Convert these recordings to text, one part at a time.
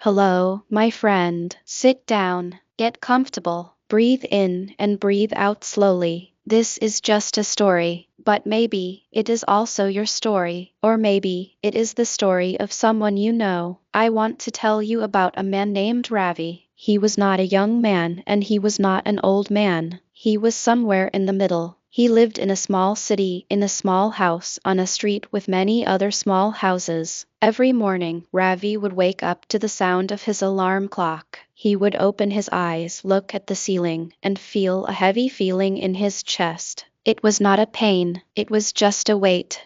Hello, my friend. Sit down, get comfortable, breathe in and breathe out slowly. This is just a story, but maybe it is also your story, or maybe it is the story of someone you know. I want to tell you about a man named Ravi. He was not a young man and he was not an old man. He was somewhere in the middle. He lived in a small city, in a small house, on a street with many other small houses. Every morning, Ravi would wake up to the sound of his alarm clock. He would open his eyes, look at the ceiling, and feel a heavy feeling in his chest. It was not a pain, it was just a weight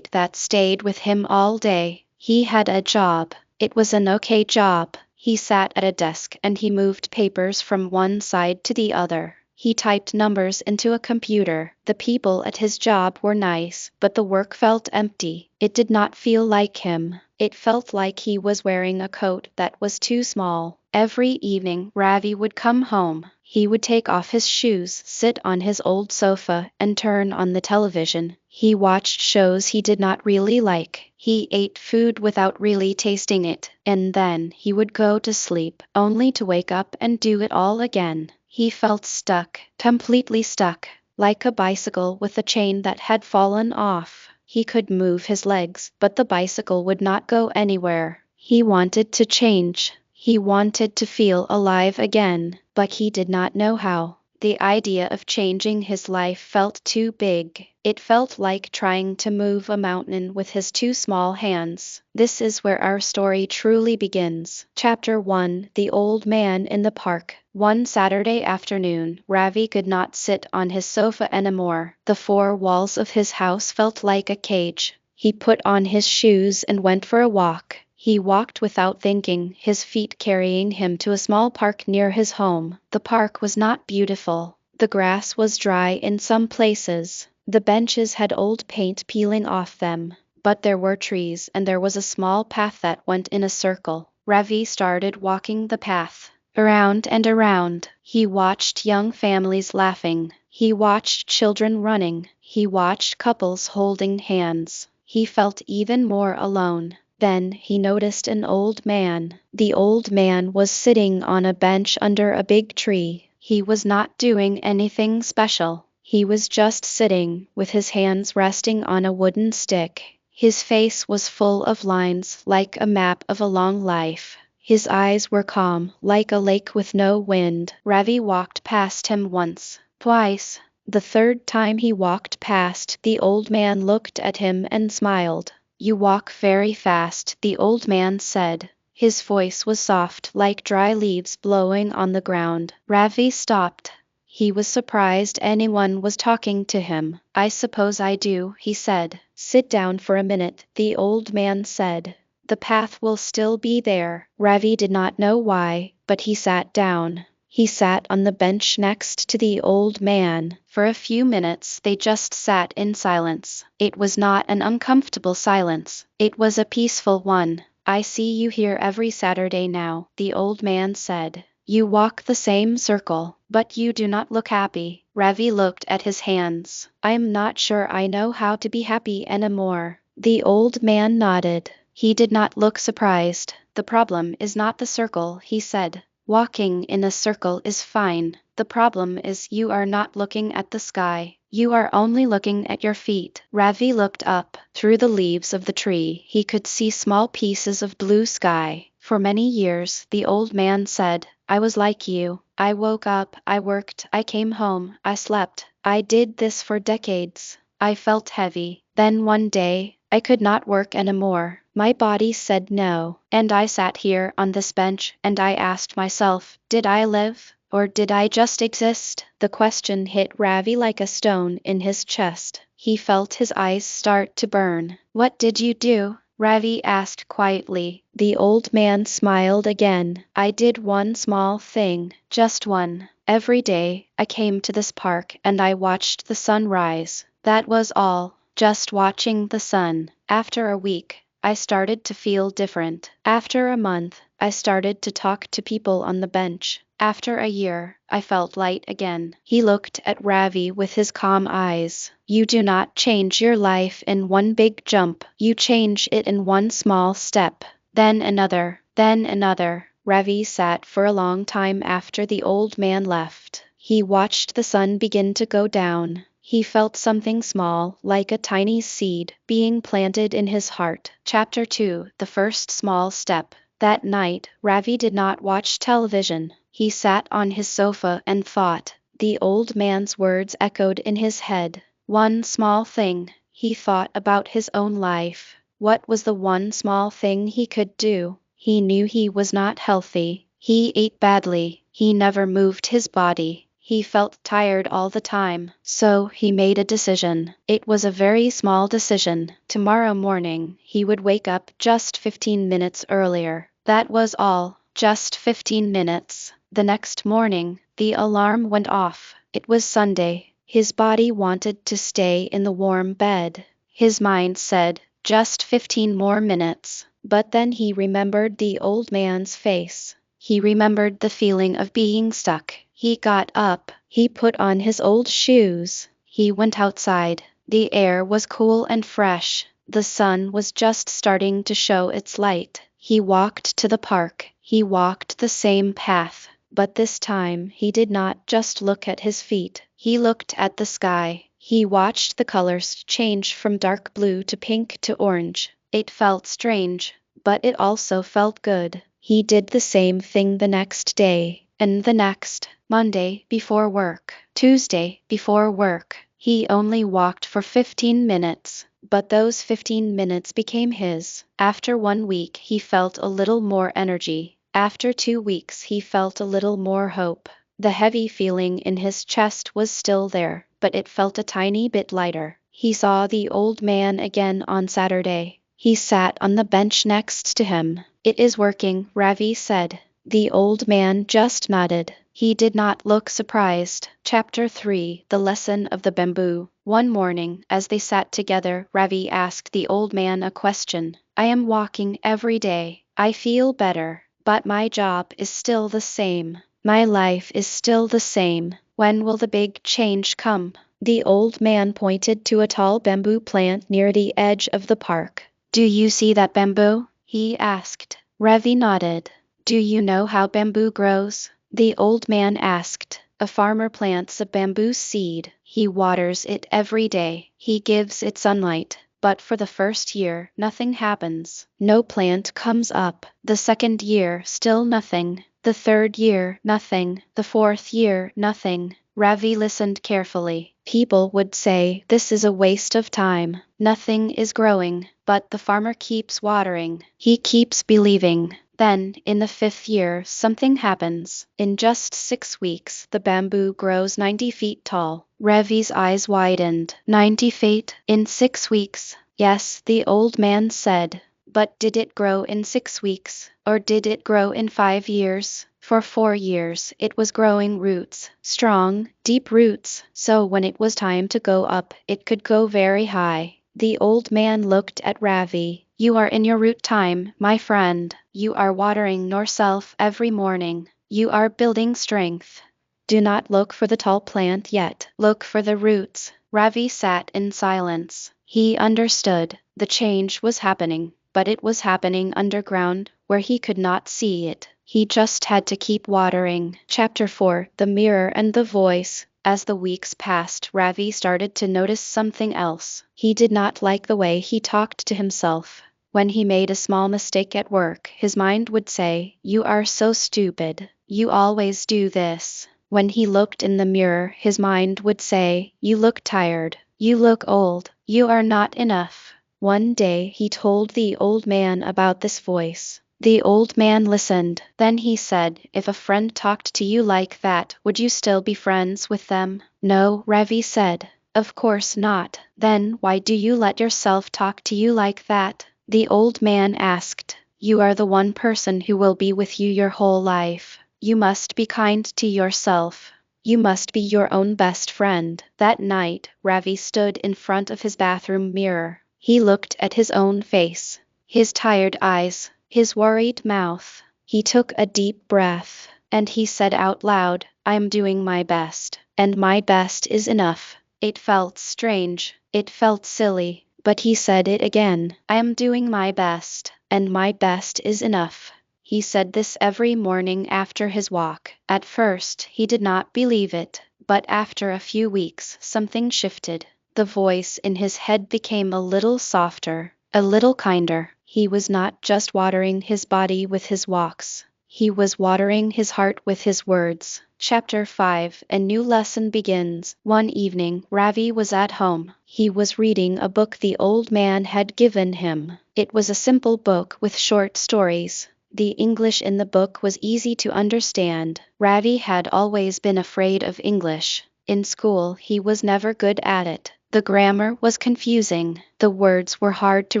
that stayed with him all day. He had a job. It was an okay job. He sat at a desk and he moved papers from one side to the other. He typed numbers into a computer. The people at his job were nice, but the work felt empty. It did not feel like him. It felt like he was wearing a coat that was too small. Every evening, Ravi would come home. He would take off his shoes, sit on his old sofa, and turn on the television. He watched shows he did not really like. He ate food without really tasting it, and then he would go to sleep, only to wake up and do it all again. He felt stuck, completely stuck, like a bicycle with a chain that had fallen off. He could move his legs, but the bicycle would not go anywhere. He wanted to change. He wanted to feel alive again, but he did not know how. The idea of changing his life felt too big. It felt like trying to move a mountain with his two small hands. This is where our story truly begins. Chapter 1: The Old Man in the Park. One Saturday afternoon, Ravi could not sit on his sofa anymore. The four walls of his house felt like a cage. He put on his shoes and went for a walk. He walked without thinking, his feet carrying him to a small park near his home. The park was not beautiful. The grass was dry in some places. The benches had old paint peeling off them. But there were trees and there was a small path that went in a circle. Ravi started walking the path. Around and around. He watched young families laughing. He watched children running. He watched couples holding hands. He felt even more alone. Then he noticed an old man. The old man was sitting on a bench under a big tree. He was not doing anything special. He was just sitting, with his hands resting on a wooden stick. His face was full of lines, like a map of a long life. His eyes were calm, like a lake with no wind. Ravi walked past him once, twice. The third time he walked past, the old man looked at him and smiled. "You walk very fast," the old man said. His voice was soft, like dry leaves blowing on the ground. Ravi stopped. He was surprised anyone was talking to him. "I suppose I do," he said. "Sit down for a minute," the old man said. "The path will still be there." Ravi did not know why, but he sat down. He sat on the bench next to the old man. For a few minutes they just sat in silence. It was not an uncomfortable silence. It was a peaceful one. "I see you here every Saturday now," the old man said. "You walk the same circle, but you do not look happy." Ravi looked at his hands. "I'm not sure I know how to be happy anymore." The old man nodded. He did not look surprised. "The problem is not the circle," he said. "Walking in a circle is fine. The problem is you are not looking at the sky. You are only looking at your feet." Ravi looked up. Through the leaves of the tree, he could see small pieces of blue sky. "For many years," the old man said, "I was like you. I woke up, I worked, I came home, I slept. I did this for decades. I felt heavy. Then one day, I could not work anymore. My body said no, and I sat here on this bench and I asked myself, did I live? Or did I just exist?" The question hit Ravi like a stone in his chest. He felt his eyes start to burn. "What did you do?" Ravi asked quietly. The old man smiled again. "I did one small thing, just one. Every day, I came to this park and I watched the sun rise. That was all, just watching the sun. After a week, I started to feel different. After a month, I started to talk to people on the bench. After a year, I felt light again." He looked at Ravi with his calm eyes. "You do not change your life in one big jump. You change it in one small step, then another, Then another. Ravi sat for a long time after the old man left. He watched the sun begin to go down. He felt something small, like a tiny seed, being planted in his heart. Chapter 2. The First Small Step. That night, Ravi did not watch television. He sat on his sofa and thought. The old man's words echoed in his head. One small thing. He thought about his own life. What was the one small thing he could do? He knew he was not healthy. He ate badly. He never moved his body. He felt tired all the time. So he made a decision. It was a very small decision. Tomorrow morning, he would wake up just 15 minutes earlier. That was all. Just 15 minutes. The next morning, the alarm went off. It was Sunday. His body wanted to stay in the warm bed. His mind said, just 15 more minutes. But then he remembered the old man's face. He remembered the feeling of being stuck. He got up. He put on his old shoes. He went outside. The air was cool and fresh. The sun was just starting to show its light. He walked to the park. He walked the same path. But this time he did not just look at his feet. He looked at the sky. He watched the colors change from dark blue to pink to orange. It felt strange, but it also felt good. He did the same thing the next day, and the next. Monday, before work. Tuesday, before work. He only walked for 15 minutes, but those 15 minutes became his. After 1 week, he felt a little more energy. After 2 weeks, he felt a little more hope. The heavy feeling in his chest was still there, but it felt a tiny bit lighter. He saw the old man again on Saturday. He sat on the bench next to him. It is working, Ravi said. The old man just nodded. He did not look surprised. Chapter 3. The Lesson of the Bamboo. One morning, as they sat together, Ravi asked the old man a question. I am walking every day. I feel better, but my job is still the same. My life is still the same. When will the big change come? The old man pointed to a tall bamboo plant near the edge of the park. Do you see that bamboo? He asked. Ravi nodded. Do you know how bamboo grows? The old man asked. A farmer plants a bamboo seed. He waters it every day. He gives it sunlight. But for the first year, nothing happens. No plant comes up. The second year, still nothing. The third year, nothing. The fourth year, nothing. Ravi listened carefully. People would say, this is a waste of time. Nothing is growing. But the farmer keeps watering. He keeps believing. Then, in the fifth year, something happens. In just 6 weeks, the bamboo grows 90 feet tall. Ravi's eyes widened. 90 feet? In 6 weeks? Yes, the old man said. But did it grow in 6 weeks? Or did it grow in 5 years? For 4 years, it was growing roots. Strong, deep roots. So when it was time to go up, it could go very high. The old man looked at Ravi. You are in your root time, my friend. You are watering yourself every morning. You are building strength. Do not look for the tall plant yet. Look for the roots. Ravi sat in silence. He understood. The change was happening, but it was happening underground, where he could not see it. He just had to keep watering. Chapter 4. The Mirror and the Voice. As the weeks passed, Ravi started to notice something else. He did not like the way he talked to himself. When he made a small mistake at work, his mind would say, you are so stupid. You always do this. When he looked in the mirror, his mind would say, you look tired. You look old. You are not enough. One day he told the old man about this voice. The old man listened. Then he said, if a friend talked to you like that, would you still be friends with them? No, Ravi said. Of course not. Then why do you let yourself talk to you like that? The old man asked. You are the one person who will be with you your whole life. You must be kind to yourself. You must be your own best friend. That night, Ravi stood in front of his bathroom mirror. He looked at his own face, his tired eyes, his worried mouth. He took a deep breath, and he said out loud, I'm doing my best, and my best is enough. It felt strange, it felt silly, but he said it again. I am doing my best, and my best is enough. He said this every morning after his walk. At first, he did not believe it, but after a few weeks, something shifted. The voice in his head became a little softer, a little kinder. He was not just watering his body with his walks. He was watering his heart with his words. Chapter 5. A new lesson begins. One evening, Ravi was at home. He was reading a book the old man had given him. It was a simple book with short stories. The English in the book was easy to understand. Ravi had always been afraid of English. In school, he was never good at it. The grammar was confusing. The words were hard to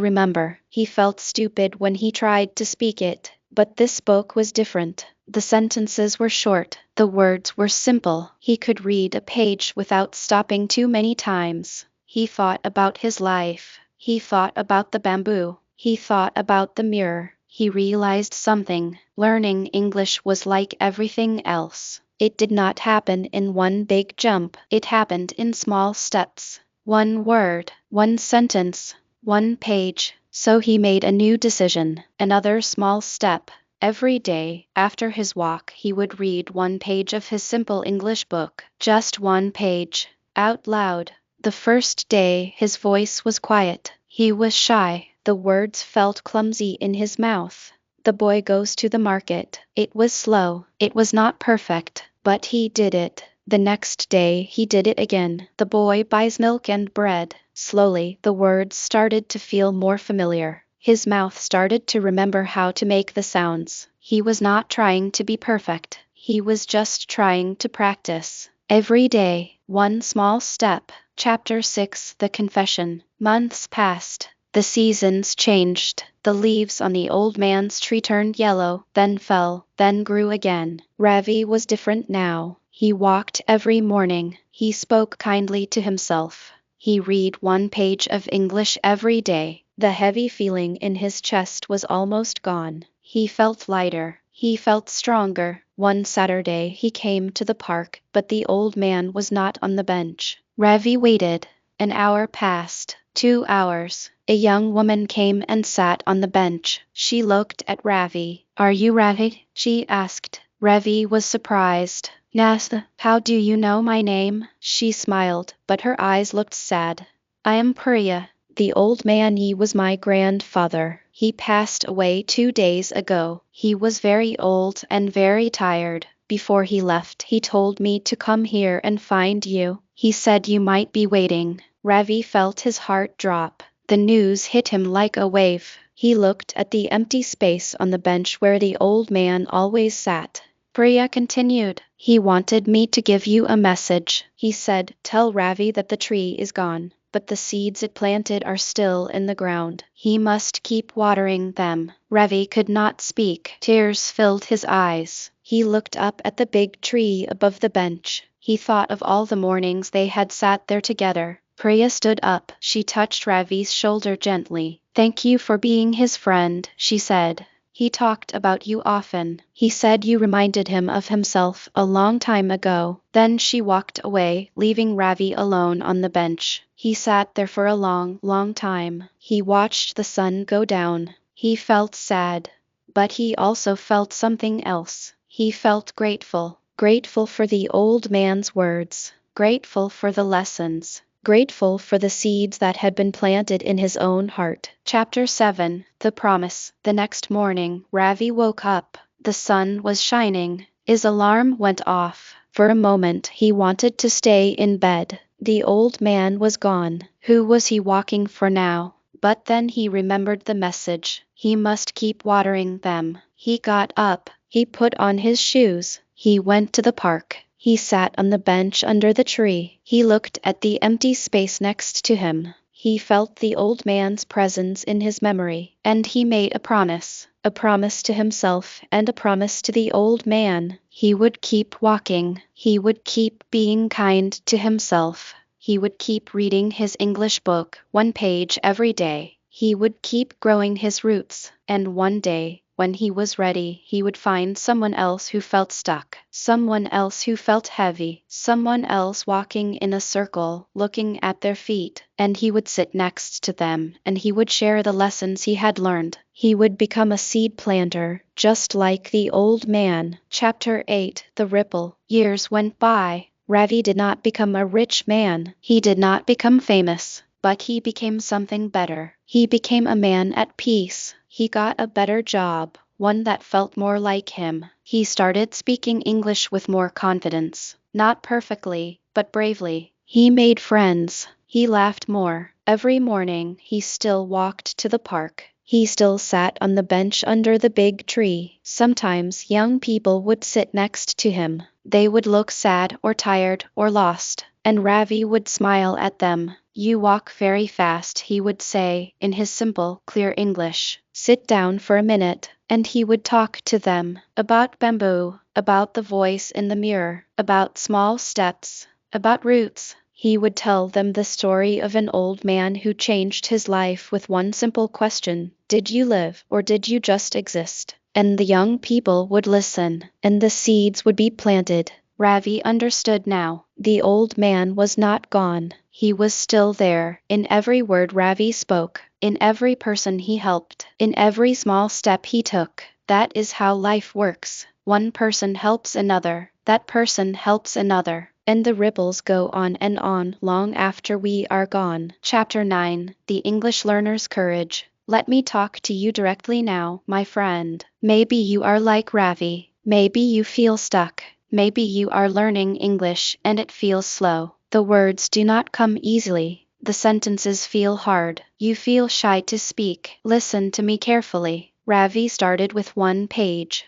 remember. He felt stupid when he tried to speak it. But this book was different. The sentences were short. The words were simple. He could read a page without stopping too many times. He thought about his life. He thought about the bamboo. He thought about the mirror. He realized something. Learning English was like everything else. It did not happen in one big jump. It happened in small steps. One word, one sentence, one page. So he made a new decision, another small step. Every day, after his walk, he would read one page of his simple English book, just one page, out loud. The first day, his voice was quiet. He was shy. The words felt clumsy in his mouth. The boy goes to the market. It was slow. It was not perfect, but he did it. The next day, he did it again. The boy buys milk and bread. Slowly, the words started to feel more familiar. His mouth started to remember how to make the sounds. He was not trying to be perfect. He was just trying to practice. Every day, one small step. Chapter 6. The Confession. Months passed. The seasons changed. The leaves on the old man's tree turned yellow, then fell, then grew again. Ravi was different now. He walked every morning. He spoke kindly to himself. He read one page of English every day. The heavy feeling in his chest was almost gone. He felt lighter. He felt stronger. One Saturday he came to the park, but the old man was not on the bench. Ravi waited. An hour passed. 2 hours. A young woman came and sat on the bench. She looked at Ravi. "Are you Ravi?" she asked. Ravi was surprised. "Yes, how do you know my name?" She smiled, but her eyes looked sad. "I am Priya. The old man he was my grandfather. He passed away 2 days ago. He was very old and very tired. Before he left, he told me to come here and find you. He said you might be waiting." Ravi felt his heart drop. The news hit him like a wave. He looked at the empty space on the bench where the old man always sat. Priya continued. "He wanted me to give you a message. He said, tell Ravi that the tree is gone, but the seeds it planted are still in the ground. He must keep watering them." Ravi could not speak. Tears filled his eyes. He looked up at the big tree above the bench. He thought of all the mornings they had sat there together. Priya stood up. She touched Ravi's shoulder gently. "Thank you for being his friend," she said. "He talked about you often. He said you reminded him of himself a long time ago." Then she walked away, leaving Ravi alone on the bench. He sat there for a long, long time. He watched the sun go down. He felt sad. But he also felt something else. He felt grateful. Grateful for the old man's words. Grateful for the lessons. Grateful for the seeds that had been planted in his own heart. Chapter 7. The Promise. The next morning, Ravi woke up. The sun was shining. His alarm went off. For a moment, he wanted to stay in bed. The old man was gone. Who was he walking for now? But then he remembered the message. He must keep watering them. He got up. He put on his shoes. He went to the park. He sat on the bench under the tree. He looked at the empty space next to him. He felt the old man's presence in his memory, and he made a promise to himself and a promise to the old man. He would keep walking. He would keep being kind to himself. He would keep reading his English book, one page every day. He would keep growing his roots, and one day, When he was ready, he would find someone else who felt stuck, someone else who felt heavy, someone else walking in a circle, looking at their feet, and he would sit next to them, and he would share the lessons he had learned. He would become a seed planter, just like the old man. Chapter 8: The Ripple. Years went by. Ravi did not become a rich man. He did not become famous, but he became something better. He became a man at peace. He got a better job, one that felt more like him. He started speaking English with more confidence, not perfectly, but bravely. He made friends. He laughed more. Every morning he still walked to the park. He still sat on the bench under the big tree. Sometimes young people would sit next to him. They would look sad or tired or lost, and Ravi would smile at them. "You walk very fast," he would say, in his simple, clear English. "Sit down for a minute." And he would talk to them about bamboo, about the voice in the mirror, about small steps, about roots. He would tell them the story of an old man who changed his life with one simple question: "Did you live, or did you just exist?" And the young people would listen, and the seeds would be planted. Ravi understood now. The old man was not gone. He was still there, in every word Ravi spoke, in every person he helped, in every small step he took. That is how life works. One person helps another, that person helps another, and the ripples go on long after we are gone. Chapter 9: The English Learner's Courage. Let me talk to you directly now, my friend. Maybe you are like Ravi. Maybe you feel stuck. Maybe you are learning English and it feels slow. The words do not come easily. The sentences feel hard. You feel shy to speak. Listen to me carefully. Ravi started with one page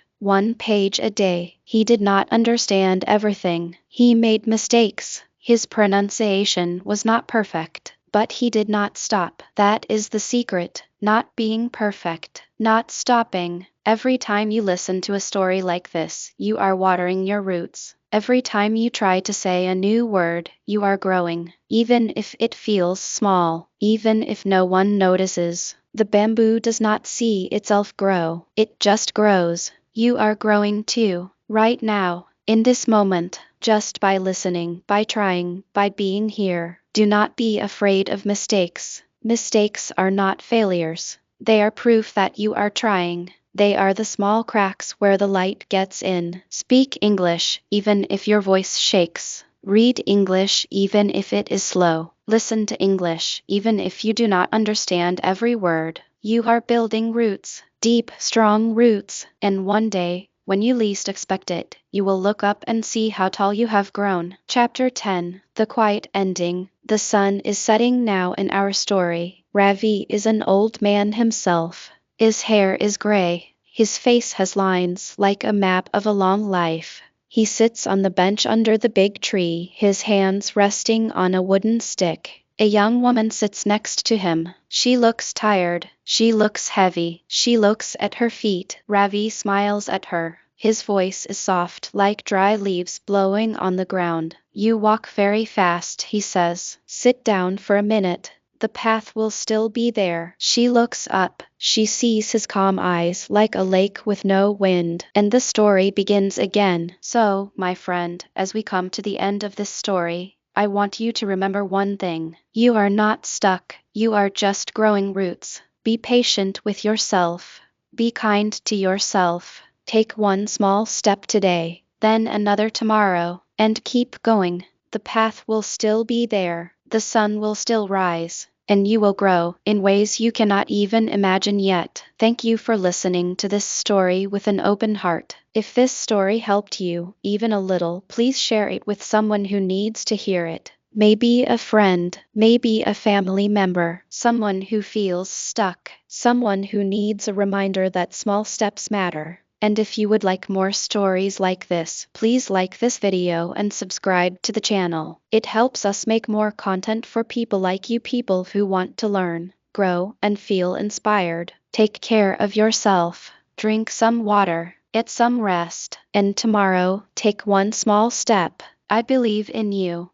a day. He did not understand everything. He made mistakes. His pronunciation was not perfect, but he did not stop. That is the secret. Not being perfect, not stopping. Every time you listen to a story like this, you are watering your roots. Every time you try to say a new word, you are growing. Even if it feels small, even if no one notices. The bamboo does not see itself grow, it just grows. You are growing too, right now, in this moment, just by listening, by trying, by being here. Do not be afraid of mistakes. Mistakes are not failures. They are proof that you are trying. They are the small cracks where the light gets in. Speak English, even if your voice shakes. Read English, even if it is slow. Listen to English, even if you do not understand every word. You are building roots, deep, strong roots, and one day, when you least expect it, you will look up and see how tall you have grown. Chapter 10: The Quiet Ending. The sun is setting now in our story. Ravi is an old man himself. His hair is gray. His face has lines like a map of a long life. He sits on the bench under the big tree, his hands resting on a wooden stick. A young woman sits next to him. She looks tired. She looks heavy. She looks at her feet. Ravi smiles at her. His voice is soft like dry leaves blowing on the ground. "You walk very fast," he says. "Sit down for a minute. The path will still be there." She looks up. She sees his calm eyes like a lake with no wind. And the story begins again. So, my friend, as we come to the end of this story, I want you to remember one thing. You are not stuck. You are just growing roots. Be patient with yourself. Be kind to yourself. Take one small step today, then another tomorrow, and keep going. The path will still be there. The sun will still rise, and you will grow in ways you cannot even imagine yet. Thank you for listening to this story with an open heart. If this story helped you, even a little, please share it with someone who needs to hear it. Maybe a friend, maybe a family member, someone who feels stuck, someone who needs a reminder that small steps matter. And if you would like more stories like this, please like this video and subscribe to the channel. It helps us make more content for people like you, people who want to learn, grow, and feel inspired. Take care of yourself. Drink some water, get some rest, and tomorrow, take one small step. I believe in you.